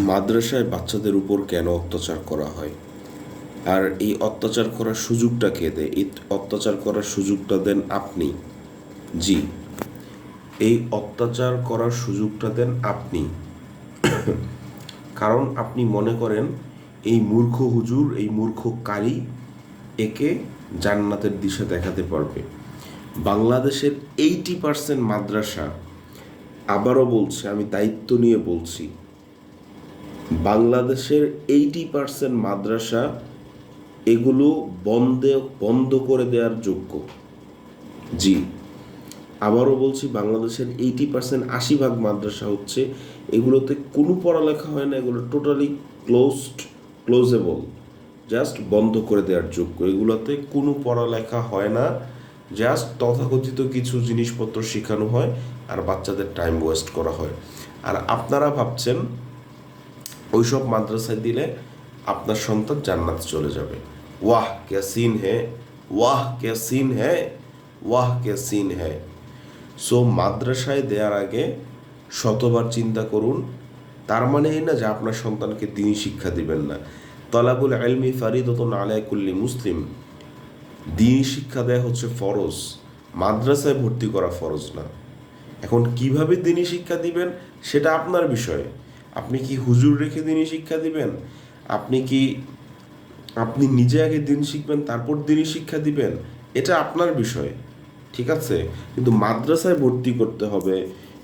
মাদ্রাসায় বাচ্চাদের উপর কেন অত্যাচার করা হয়, আর এই অত্যাচার করার সুযোগটা কে দেয়? এই অত্যাচার করার সুযোগটা দেন আপনি। জি, এই অত্যাচার করার সুযোগটা দেন আপনি। কারণ আপনি মনে করেন এই মূর্খ হুজুর, এই মূর্খ কারি একে জান্নাতের দিশা দেখাতে পারবে। বাংলাদেশের 80% মাদ্রাসা, আবারও বলছি, আমি দায়িত্ব নিয়ে বলছি, বাংলাদেশের 80% মাদ্রাসা এগুলো বন্ধ করে দেওয়ার যোগ্য। জি, আবারও বলছি, বাংলাদেশের 80% 80% মাদ্রাসা হচ্ছে এগুলোতে কোনো পড়ালেখা হয় না, এগুলো টোটালি ক্লোজেবল, জাস্ট বন্ধ করে দেওয়ার যোগ্য। এগুলোতে কোনো পড়ালেখা হয় না, জাস্ট তথাকথিত কিছু জিনিসপত্র শেখানো হয় আর বাচ্চাদের টাইম ওয়েস্ট করা হয়। আর আপনারা ভাবছেন ওইসব মাদ্রাসায় দিলে আপনার সন্তান জান্নাত চলে যাবে। ওয়াহ কে সিন হ্যাঁ, ওয়াহ কে সিন হ্যাঁ, ওয়াহ কে সিন হ্যাঁ। সো মাদ্রাসায় দেওয়ার আগে শতবার চিন্তা করুন। তার মানে এই না যে আপনার সন্তানকে দিনই শিক্ষা দিবেন না। তলাবুল ইলমি ফারিদাতুন আলা কুল্লি মুসলিম, দিনই শিক্ষা দেয়া হচ্ছে ফরজ, মাদ্রাসায় ভর্তি করা ফরজ না। এখন কিভাবে দিনই শিক্ষা দিবেন সেটা আপনার বিষয়। আপনি কি হুজুর রেখে দিনই শিক্ষা দিবেন? আপনি নিজে আগে দিন শিখবেন তারপর দিনই শিক্ষা দিবেন? এটা আপনার বিষয়, ঠিক আছে? কিন্তু মাদ্রাসায় ভর্তি করতে হবে,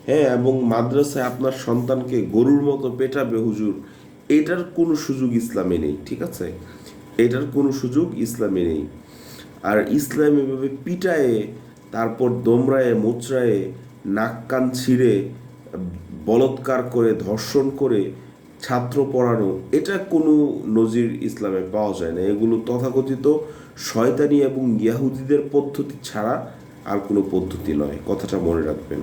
হ্যাঁ, এবং মাদ্রাসায় আপনার সন্তানকে গরুর মতো পেটাবে হুজুর, এটার কোনো সুযোগ ইসলামে নেই, ঠিক আছে? এটার কোনো সুযোগ ইসলামে নেই। আর ইসলাম এভাবে পিটায়ে, তারপর দোমরায়ে মোচড়ায়ে, নাক কান ছিঁড়ে, বলৎকার করে, ধর্ষণ করে ছাত্র পড়ানো, এটা কোনো নজির ইসলামে পাওয়া যায় না। এগুলো তথাকথিত শয়তানি এবং ইয়াহুদিদের পদ্ধতি ছাড়া আর কোনো পদ্ধতি নয়, কথাটা মনে রাখবেন।